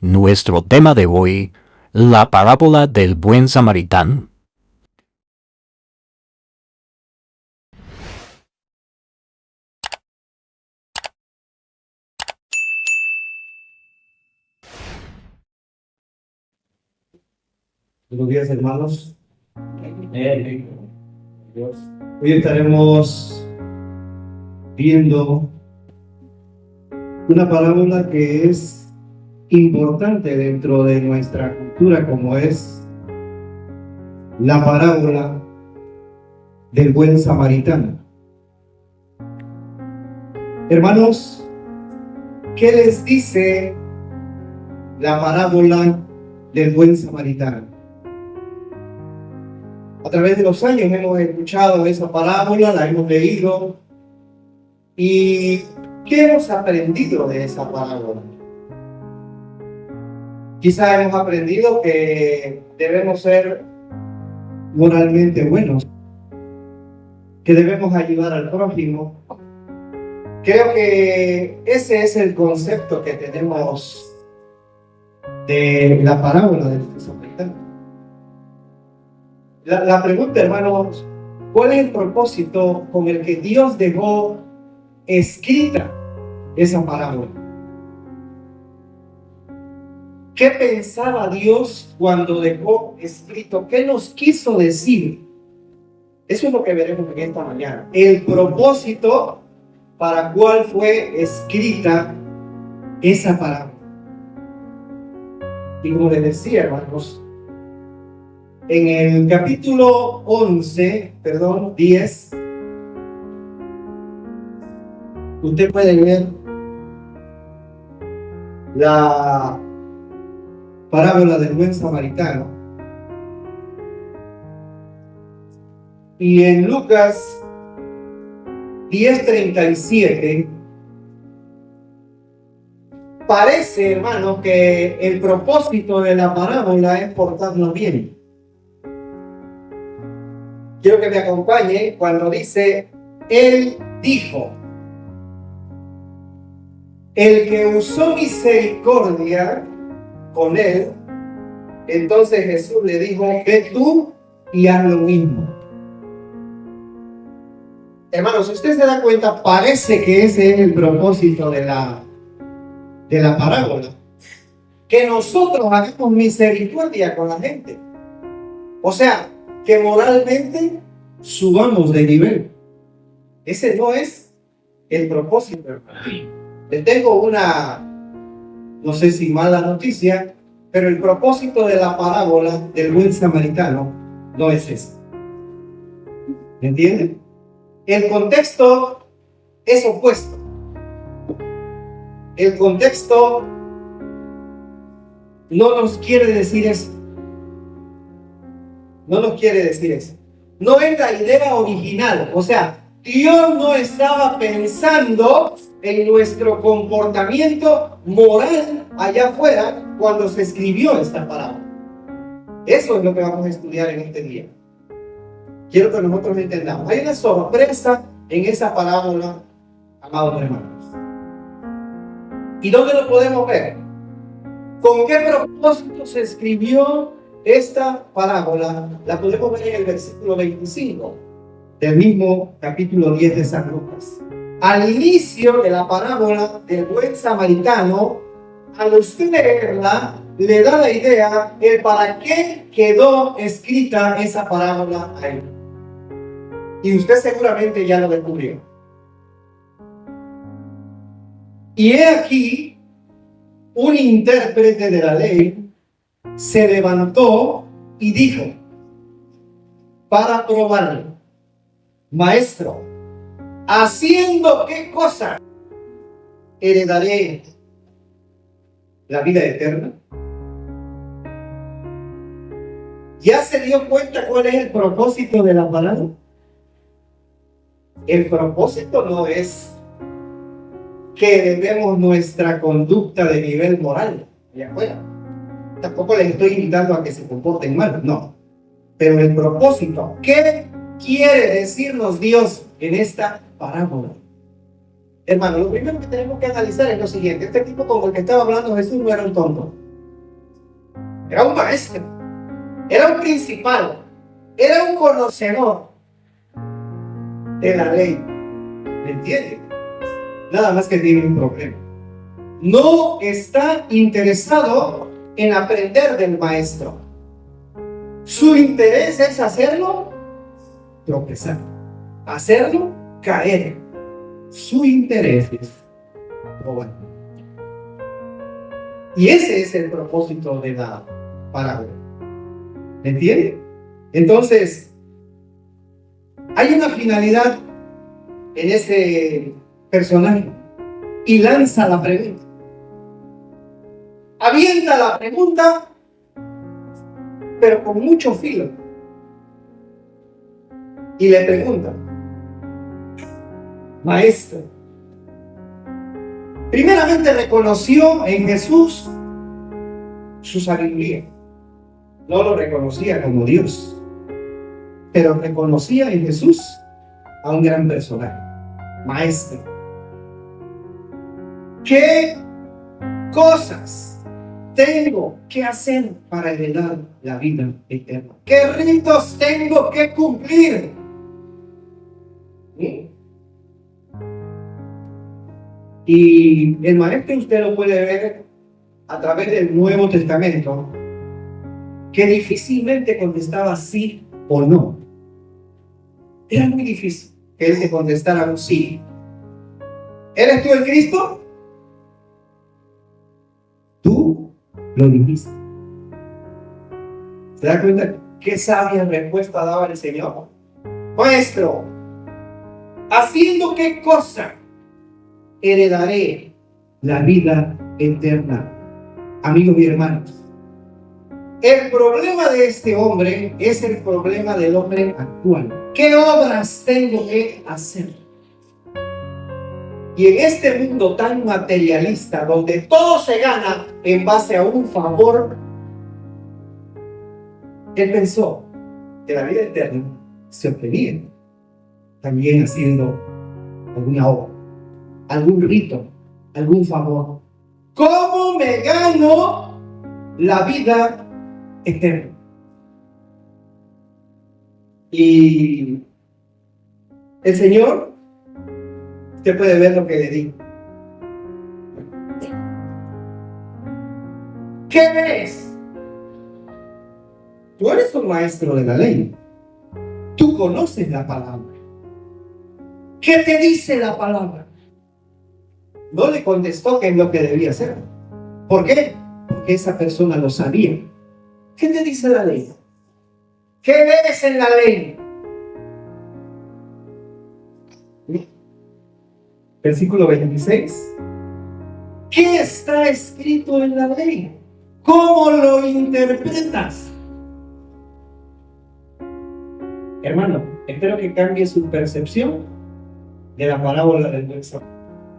Nuestro tema de hoy, la parábola del buen samaritano. Buenos días, hermanos. Dios. Hoy estaremos viendo una parábola que es importante dentro de nuestra cultura, como es la parábola del buen samaritano. Hermanos, ¿qué les dice la parábola del buen samaritano? A través de los años hemos escuchado esa parábola, la hemos leído. ¿Y qué hemos aprendido de esa parábola? Quizá hemos aprendido que debemos ser moralmente buenos, que debemos ayudar al prójimo. Creo que ese es el concepto que tenemos de la parábola del samaritano. La pregunta, hermanos, ¿cuál es el propósito con el que Dios dejó escrita esa parábola? ¿Qué pensaba Dios cuando dejó escrito? ¿Qué nos quiso decir? Eso es lo que veremos en esta mañana. El propósito para cuál fue escrita esa parábola. Y como les decía, hermanos, en el capítulo 10, usted puede ver la parábola del buen samaritano. Y en Lucas 10:37 parece, hermano, que el propósito de la parábola es portarnos bien. Quiero que me acompañe cuando dice: Él dijo, el que usó misericordia con él. Entonces Jesús le dijo: ve tú y haz lo mismo. Hermanos, si usted se da cuenta, parece que ese es el propósito de la parábola. Que nosotros hagamos misericordia con la gente. O sea, que moralmente subamos de nivel. Ese no es el propósito, hermano. Les tengo una, no sé si mala noticia, pero el propósito de la parábola del buen samaritano no es ese. ¿Me entienden? El contexto es opuesto. El contexto no nos quiere decir eso. No nos quiere decir eso. No es la idea original. O sea, Dios no estaba pensando en nuestro comportamiento moral allá afuera cuando se escribió esta parábola. Eso es lo que vamos a estudiar en este día. Quiero que nosotros entendamos. Hay una sorpresa en esa parábola, amados hermanos. ¿Y dónde lo podemos ver? ¿Con qué propósito se escribió esta parábola? La podemos ver en el versículo 25 del mismo capítulo 10 de San Lucas. Al inicio de la parábola del buen samaritano, al usted leerla, le da la idea de para qué quedó escrita esa parábola ahí. Y usted seguramente ya lo descubrió. Y he aquí, un intérprete de la ley se levantó y dijo, para probarlo: Maestro, ¿haciendo qué cosa heredaré la vida eterna? ¿Ya se dio cuenta cuál es el propósito de la parábola? El propósito no es que debemos nuestra conducta de nivel moral allá afuera. Tampoco les estoy invitando a que se comporten mal, no. Pero el propósito, ¿qué quiere decirnos Dios en esta parábola? Hermano, lo primero que tenemos que analizar es lo siguiente. Este tipo con el que estaba hablando Jesús no era un tonto. era un maestro, era un principal, era un conocedor de la ley. ¿Me entiende? Nada más que tiene un problema. No está interesado en aprender del maestro. Su interés es hacerlo tropezar, hacerlo caer. Su interés es robar. Y ese es el propósito de la parábola. ¿Me entiende? Entonces, hay una finalidad en ese personaje y lanza la pregunta. Avienta la pregunta, pero con mucho filo. Y le pregunta: maestro, primeramente reconoció en Jesús su sabiduría. No lo reconocía como Dios, pero reconocía en Jesús a un gran personaje. Maestro, ¿qué cosas tengo que hacer para heredar la vida eterna? ¿Qué ritos tengo que cumplir? ¿Sí? Y el maestro, usted lo puede ver a través del Nuevo Testamento, que difícilmente contestaba sí o no. Era muy difícil que él te contestara un sí. ¿Eres tú el Cristo? Tú lo dijiste. ¿Se da cuenta qué sabia respuesta daba el Señor? Maestro, ¿haciendo qué cosa heredaré la vida eterna? Amigos y hermanos, el problema de este hombre es el problema del hombre actual. ¿Qué obras tengo que hacer? Y en este mundo tan materialista, donde todo se gana en base a un favor, él pensó que la vida eterna se obtenía también haciendo alguna obra, algún rito, algún favor. ¿Cómo me gano la vida eterna? Y el Señor, usted puede ver lo que le dijo. ¿Qué ves? Tú eres un maestro de la ley. Tú conoces la palabra. ¿Qué te dice la palabra? No le contestó qué es lo que debía hacer. ¿Por qué? Porque esa persona lo sabía. ¿Qué te dice la ley? ¿Qué ves en la ley? Versículo 26. ¿Qué está escrito en la ley? ¿Cómo lo interpretas? Hermano, espero que cambie su percepción de la parábola del buen samaritano.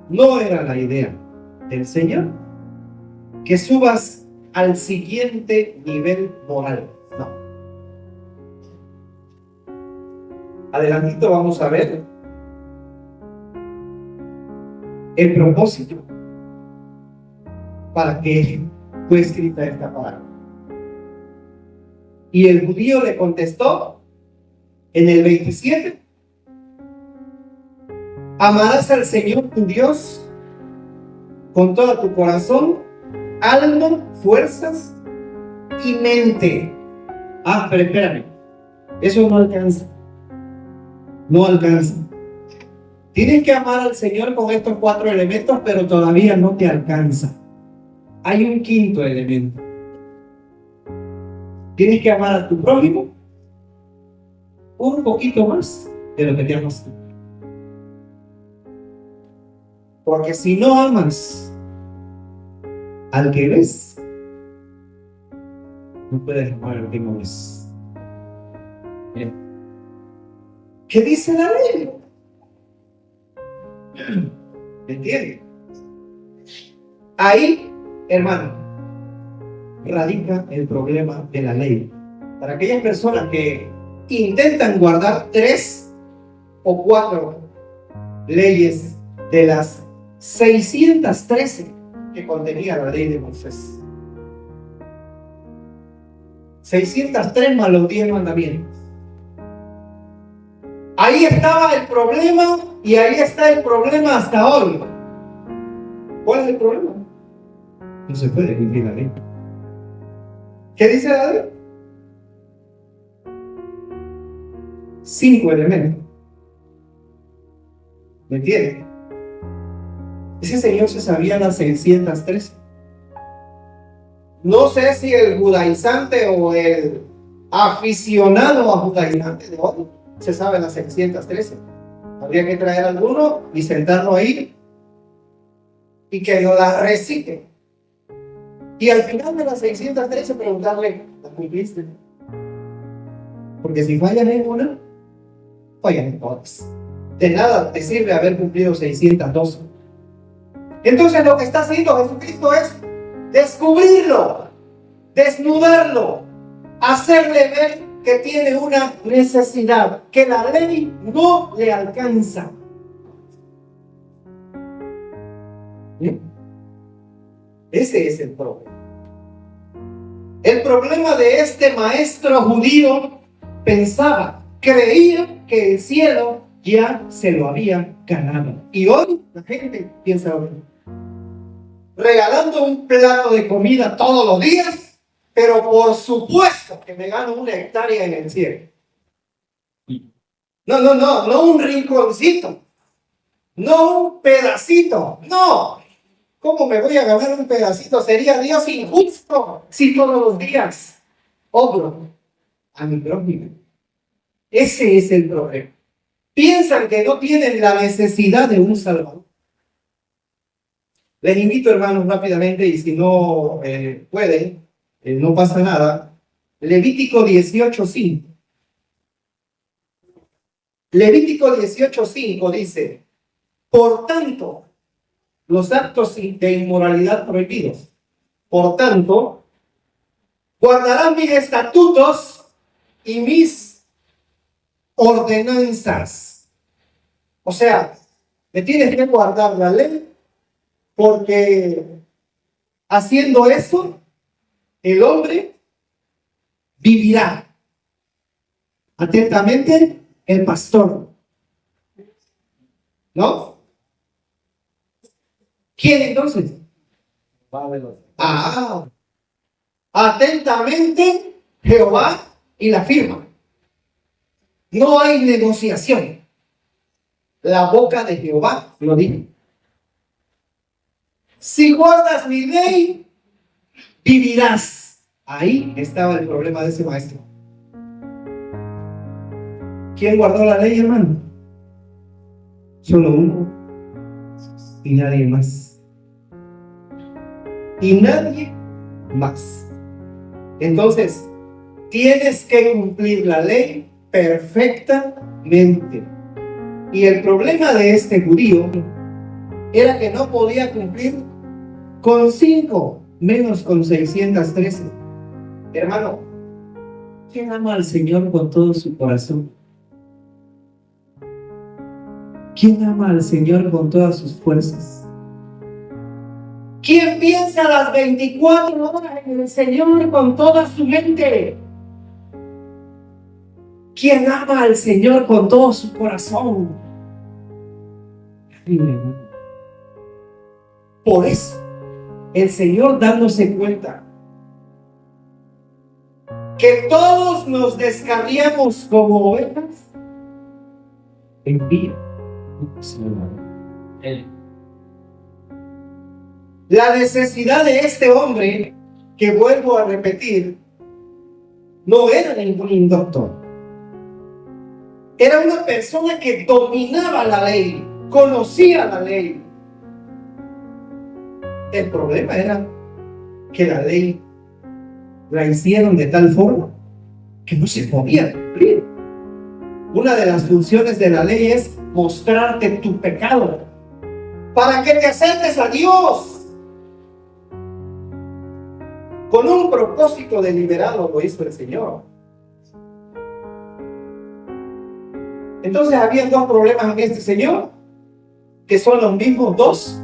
No era la idea del Señor que subas al siguiente nivel moral. No. Adelantito vamos a ver el propósito para que fue escrita esta palabra. Y el judío le contestó en el 27: amarás al Señor tu Dios con todo tu corazón, alma, fuerzas y mente. Pero espérame, eso no alcanza. No alcanza. Tienes que amar al Señor con estos 4 elementos, pero todavía no te alcanza. Hay un quinto elemento. Tienes que amar a tu prójimo un poquito más de lo que te amas tú. Porque si no amas al que ves, no puedes amar al que no ves. Bien. ¿Qué dice la ley? ¿Me entiendes? Ahí, hermano, radica el problema de la ley. Para aquellas personas que intentan guardar 3 o 4 leyes de las 613 que contenía la ley de Moisés. 603 más los 10 mandamientos. Ahí estaba el problema y ahí está el problema hasta hoy. ¿Cuál es el problema? No se puede cumplir la ley. ¿Qué dice la ley? 5 elementos. ¿Me entiendes? Ese señor se sabía las 613. No sé si el judaizante o el aficionado a judaizante de hoy se sabe las 613. Habría que traer a alguno y sentarlo ahí y que lo la recite. Y al final de las 613 preguntarle, ¿la cumpliste? Porque si fallan en una, fallan en todas. De nada te sirve haber cumplido 612. Entonces lo que está haciendo Jesucristo es descubrirlo, desnudarlo, hacerle ver que tiene una necesidad, que la ley no le alcanza. ¿Sí? Ese es el problema. El problema de este maestro judío pensaba, creía que el cielo ya se lo había ganado. Y hoy la gente piensa hoy, regalando un plato de comida todos los días, pero por supuesto que me gano una hectárea en el cielo. No un rinconcito, no un pedacito, no. ¿Cómo me voy a ganar un pedacito? Sería Dios injusto si todos los días obro a mi prójimo. Ese es el problema. Piensan que no tienen la necesidad de un Salvador. Les invito, hermanos, rápidamente, y si no pueden, no pasa nada. Levítico 18:5. Levítico 18:5 dice, por tanto, los actos de inmoralidad prohibidos. Por tanto, guardarán mis estatutos y mis ordenanzas. O sea, me tienes que guardar la ley, porque haciendo eso, el hombre vivirá. Atentamente, el pastor. ¿No? ¿Quién entonces? Atentamente, Jehová y la firma. No hay negociación. La boca de Jehová lo dijo. Si guardas mi ley, vivirás. Ahí estaba el problema de ese maestro. ¿Quién guardó la ley, hermano? Solo uno. Y nadie más. Y nadie más. Entonces, tienes que cumplir la ley perfectamente. Y el problema de este judío era que no podía cumplir con 5, menos con 613. Hermano, ¿quién ama al Señor con todo su corazón? ¿Quién ama al Señor con todas sus fuerzas? ¿Quién piensa las 24 horas en el Señor con toda su mente? ¿Quién ama al Señor con todo su corazón? Por eso, el Señor, dándose cuenta que todos nos descarriamos como ovejas, envía la necesidad de este hombre, que vuelvo a repetir, no era ningún indoctor. Era una persona que dominaba la ley, conocía la ley. El problema era que la ley la hicieron de tal forma que no se podía cumplir. Una de las funciones de la ley es mostrarte tu pecado para que te acerques a Dios. Con un propósito deliberado lo hizo el Señor. Entonces había dos problemas en este Señor, que son los mismos dos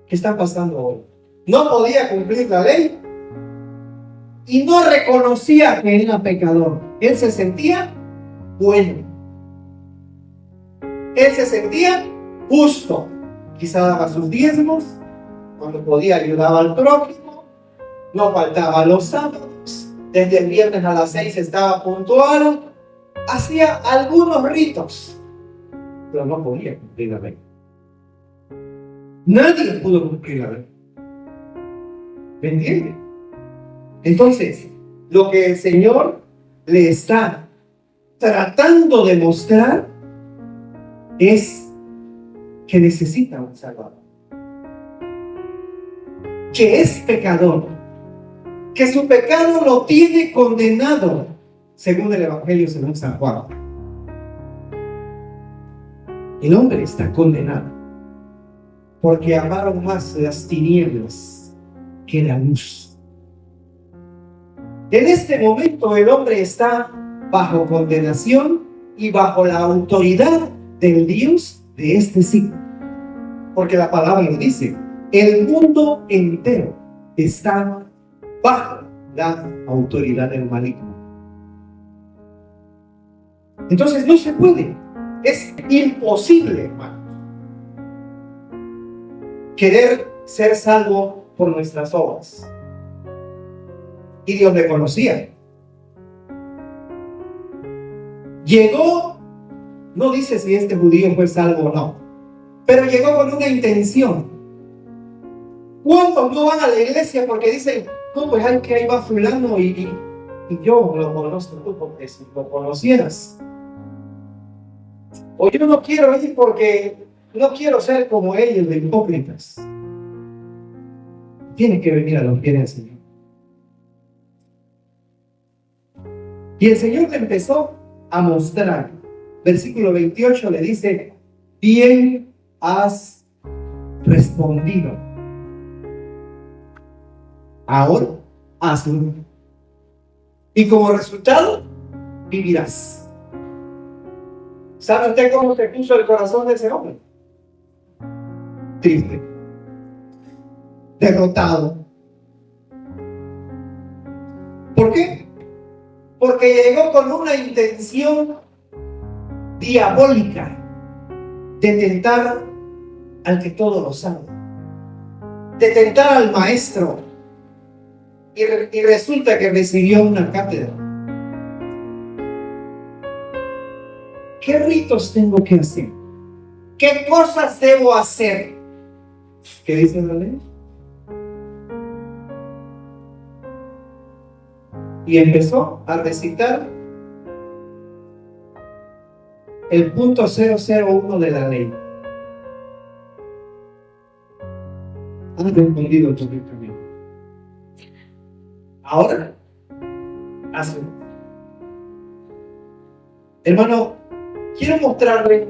que están pasando hoy. No podía cumplir la ley y no reconocía que era pecador. Él se sentía bueno. Él se sentía justo. Quizá daba sus diezmos, cuando podía ayudaba al prójimo, no faltaba los sábados, desde el viernes a las 6 estaba puntual, hacía algunos ritos, pero no podía cumplir la ley. Nadie pudo cumplir la ley. ¿Me entiende? Entonces, lo que el Señor le está tratando de mostrar es que necesita un Salvador, que es pecador, que su pecado lo tiene condenado, según el Evangelio según San Juan. El hombre está condenado porque amaron más las tinieblas que la luz. En este momento el hombre está bajo condenación y bajo la autoridad del Dios de este siglo. Porque la palabra lo dice, el mundo entero está bajo la autoridad del maligno. Entonces no se puede, es imposible, hermano, querer ser salvo por nuestras obras. Y Dios le conocía. Llegó, no dice si este judío fue salvo o no, pero llegó con una intención. ¿Cuántos no van a la iglesia porque dicen, no, pues hay que ahí va fulano y yo lo conozco tú porque si lo conocieras? O yo no quiero ir porque no quiero ser como ellos de hipócritas. Tienes que venir a los pies del Señor. Y el Señor le empezó a mostrar. Versículo 28 le dice, bien has respondido. Ahora hazlo. Y como resultado, vivirás. ¿Sabe usted cómo se puso el corazón de ese hombre? Triste. Derrotado. ¿Por qué? Porque llegó con una intención diabólica de tentar al que todo lo sabe, de tentar al maestro, y resulta que recibió una cátedra. ¿Qué ritos tengo que hacer? ¿Qué cosas debo hacer? ¿Qué dice la ley? Y empezó a recitar el punto 001 de la ley. Han respondido correctamente. Ahora, hazlo. Hermano, quiero mostrarle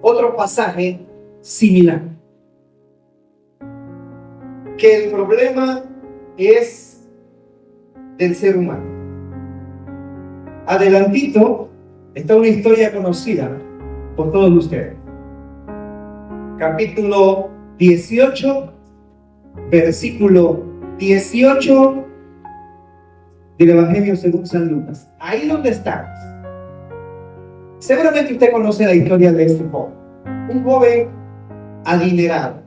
otro pasaje similar. Que el problema es del ser humano. Adelantito está una historia conocida por todos ustedes. Capítulo 18, versículo 18 del Evangelio según San Lucas. Ahí donde estamos. Seguramente usted conoce la historia de este joven. Un joven adinerado.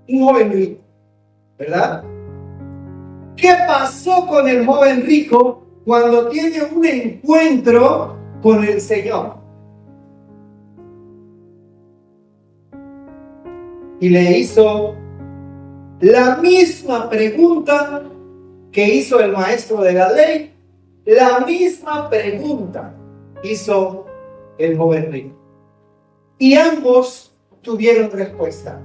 Un joven rico. ¿Verdad? ¿Qué pasó con el joven rico cuando tiene un encuentro con el Señor? Y le hizo la misma pregunta que hizo el maestro de la ley. La misma pregunta hizo el joven rico. Y ambos tuvieron respuesta.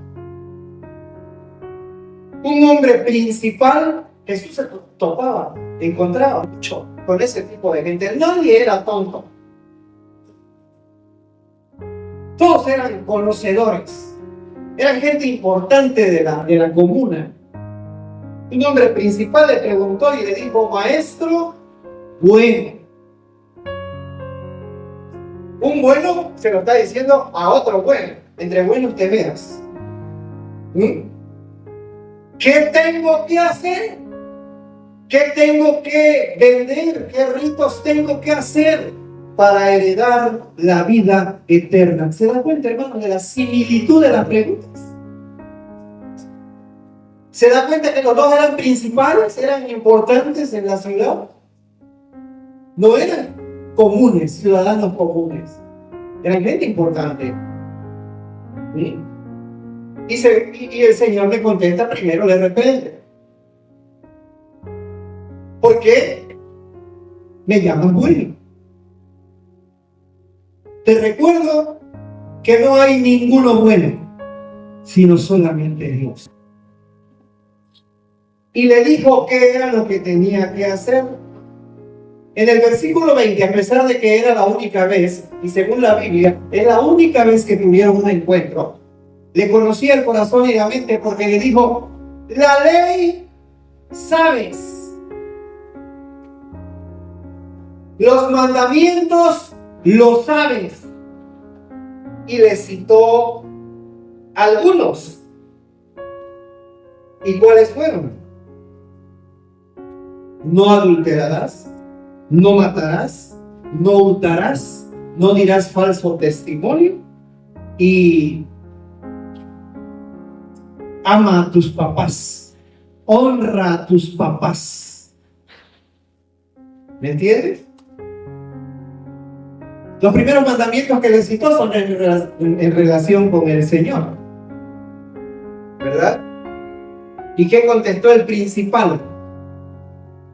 Un hombre principal, Jesús se encontraba mucho con ese tipo de gente. Nadie era tonto. Todos eran conocedores. Eran gente importante de la comuna. Un hombre principal le preguntó y le dijo, maestro, bueno. Un bueno se lo está diciendo a otro bueno. Entre buenos te veas. ¿Qué tengo que hacer? ¿Qué tengo que vender? ¿Qué ritos tengo que hacer para heredar la vida eterna? ¿Se da cuenta, hermano, de la similitud de las preguntas? ¿Se da cuenta que los dos eran principales, eran importantes en la ciudad? No eran comunes, ciudadanos comunes. Eran gente importante. ¿Sí? Y el Señor le contesta, primero le reprende. ¿Por qué me llamas bueno? Te recuerdo que no hay ninguno bueno, sino solamente Dios. Y le dijo qué era lo que tenía que hacer. En el versículo 20, a pesar de que era la única vez, y según la Biblia, es la única vez que tuvieron un encuentro, le conocía el corazón y la mente porque le dijo, la ley sabes, los mandamientos lo sabes. Y le citó algunos. ¿Y cuáles fueron? No adulterarás, no matarás, no hurtarás, no dirás falso testimonio y ama a tus papás, honra a tus papás. ¿Me entiendes? Los primeros mandamientos que le citó son en relación con el Señor, ¿verdad? ¿Y qué contestó el principal?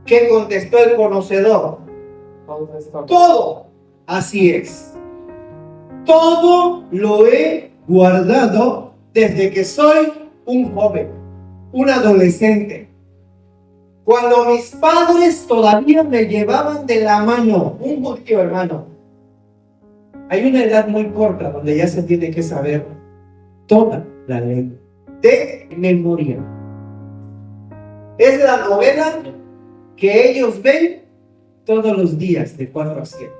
¿Qué contestó el conocedor? Todo. Así es. Todo lo he guardado desde que soy un joven, un adolescente. Cuando mis padres todavía me llevaban de la mano, un judío, hermano. Hay una edad muy corta donde ya se tiene que saber toda la ley de memoria. Es la novela que ellos ven todos los días de 4 a 7.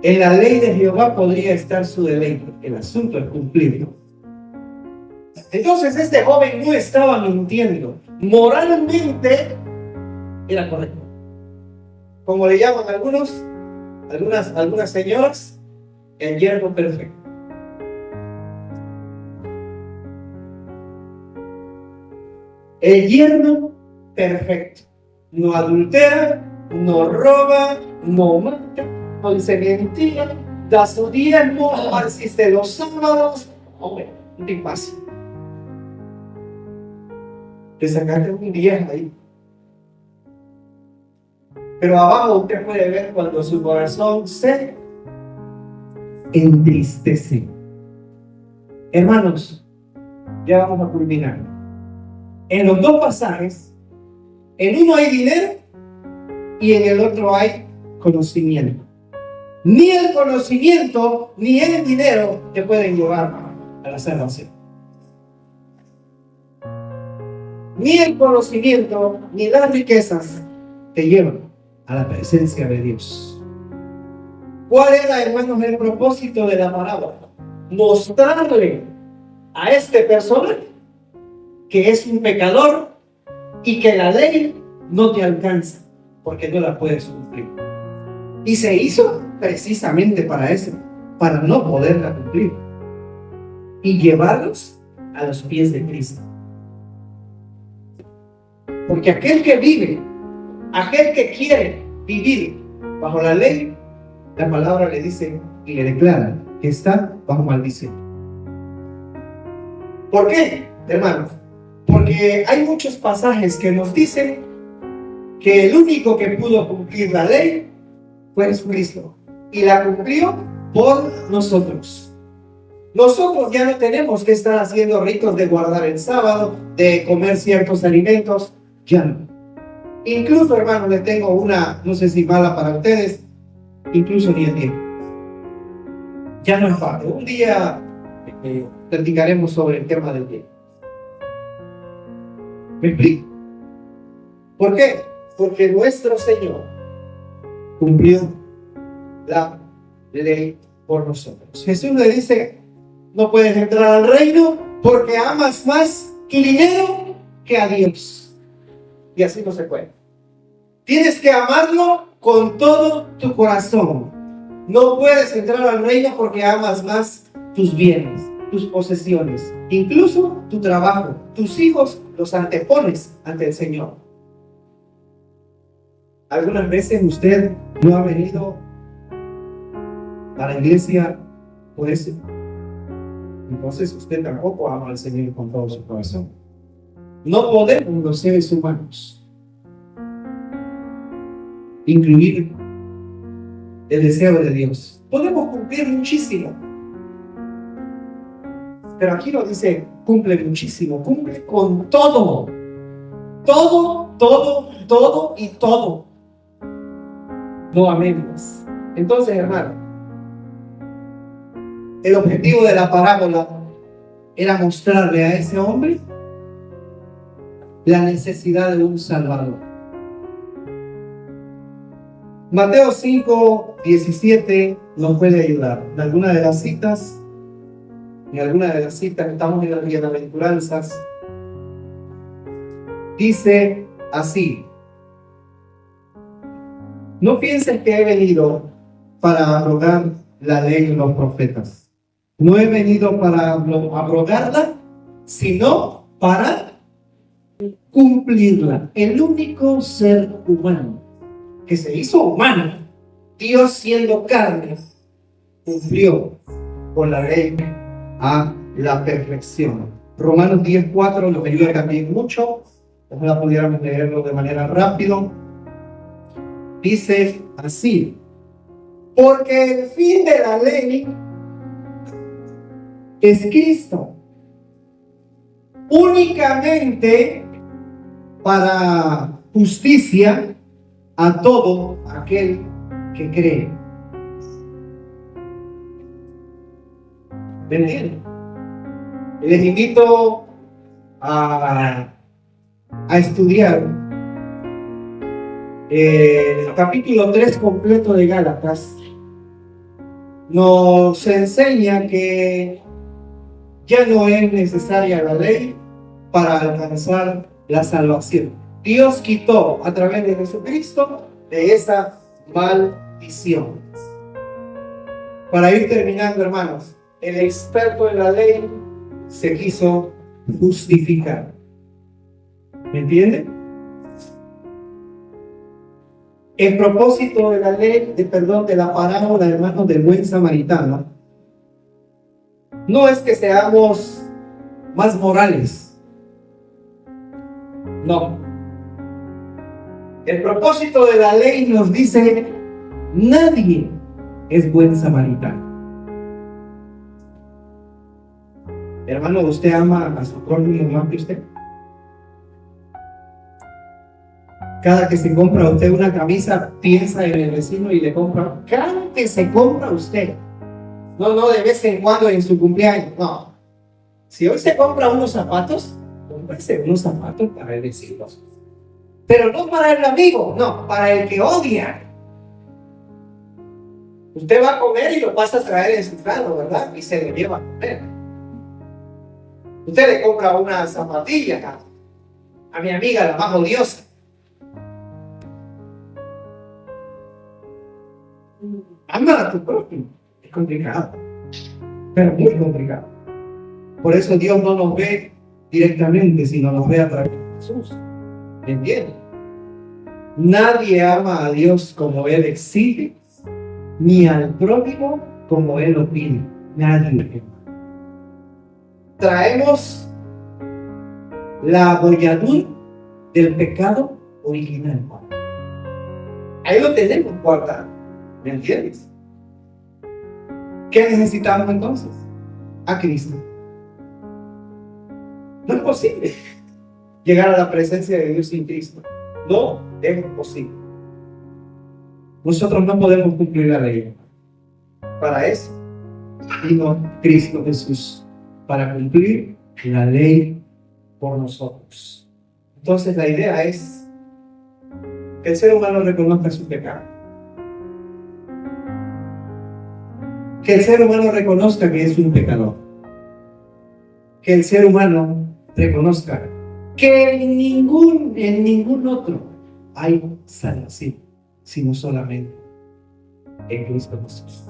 En la ley de Jehová podría estar su deleite. El asunto es cumplirlo. Entonces este joven no estaba mintiendo. Moralmente era correcto. Como le llaman algunas señoras, el yerno perfecto. El yerno perfecto. No adultera, no roba, no mata, no dice mentira, da su diezmo, asiste los sábados. Hombre, un tipazo. Te sacaste un viejo ahí. Pero abajo usted puede ver cuando su corazón se entristece. Hermanos, ya vamos a culminar. En los dos pasajes, en uno hay dinero y en el otro hay conocimiento. Ni el conocimiento ni el dinero te pueden llevar a la salvación. Ni el conocimiento ni las riquezas te llevan a la presencia de Dios. ¿Cuál era, hermanos, el propósito de la parábola? Mostrarle a este personaje que es un pecador y que la ley no te alcanza porque no la puedes cumplir. Y se hizo precisamente para eso, para no poderla cumplir y llevarlos a los pies de Cristo. Porque aquel que vive, aquel que quiere vivir bajo la ley, la palabra le dice y le declara que está bajo maldición. ¿Por qué, hermanos? Porque hay muchos pasajes que nos dicen que el único que pudo cumplir la ley fue Jesucristo. Y la cumplió por nosotros. Nosotros ya no tenemos que estar haciendo ritos de guardar el sábado, de comer ciertos alimentos. Ya no. Incluso, hermanos, les tengo una, no sé si mala para ustedes, incluso ni el tiempo. Ya no es parte. Un día platicaremos sobre el tema del tiempo. ¿Me explico? ¿Por qué? Porque nuestro Señor cumplió la ley por nosotros. Jesús le dice, no puedes entrar al reino porque amas más tu dinero que a Dios. Y así no se puede. Tienes que amarlo con todo tu corazón. No puedes entrar al reino porque amas más tus bienes, tus posesiones, incluso tu trabajo, tus hijos los antepones ante el Señor. Algunas veces usted no ha venido a la iglesia por eso. Entonces usted tampoco ama al Señor con todo su corazón. No podemos los seres humanos incluir el deseo de Dios. Podemos cumplir muchísimo, pero aquí lo dice, cumple muchísimo, cumple con todo. Todo y todo. No a medias. Entonces, hermano, el objetivo de la parábola era mostrarle a ese hombre la necesidad de un Salvador. Mateo 5:17 nos puede ayudar. En alguna de las citas, estamos en las bienaventuranzas, dice así: no pienses que he venido para abrogar la ley y los profetas. No he venido para abrogarla, sino para cumplirla. El único ser humano que se hizo humano, Dios siendo carne, cumplió con la ley a la perfección. Romanos 10:4 nos ayuda también mucho. Ojalá pudiéramos leerlo de manera rápida. Dice así: porque el fin de la ley es Cristo, únicamente para justicia a todo aquel que cree. ¿Me entienden? Les invito a estudiar el capítulo 3 completo de Gálatas. Nos enseña que ya no es necesaria la ley para alcanzar la salvación. Dios quitó a través de Jesucristo de esa maldición. Para ir terminando, hermanos, el experto en la ley se quiso justificar. ¿Me entienden? El propósito de la ley, de la parábola, hermanos, del buen samaritano, no es que seamos más morales. No. El propósito de la ley nos dice: nadie es buen samaritano. Hermano, ¿usted ama a su prójimo más que usted? Cada que se compra usted una camisa, piensa en el vecino y le compra. Cada que se compra usted. No de vez en cuando en su cumpleaños. No. Si hoy se compra unos zapatos, cómprese unos zapatos para el vecino. Pero no para el amigo, no, para el que odia. Usted va a comer y lo pasa a traer en su carro, ¿verdad? Y se lo lleva a comer. Usted le compra una zapatilla a mi amiga, la más odiosa. Ama a tu prójimo. Es complicado, pero muy complicado. Por eso Dios no nos ve directamente, sino nos ve a través de Jesús. ¿Me entienden? Nadie ama a Dios como Él exige, ni al prójimo como Él lo pide. Nadie. Traemos la abolladura del pecado original. Ahí lo tenemos guardado. ¿Me entiendes? ¿Qué necesitamos entonces? A Cristo. No es posible llegar a la presencia de Dios sin Cristo. No es posible. Nosotros no podemos cumplir la ley. Para eso vino Cristo Jesús, para cumplir la ley por nosotros. Entonces la idea es que el ser humano reconozca su pecado. Que el ser humano reconozca que es un pecador. Que el ser humano reconozca que en ningún otro hay salvación, sino solamente en Cristo Jesús.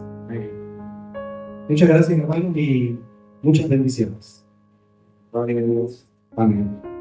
Muchas gracias, hermano, y muchas bendiciones. Amén.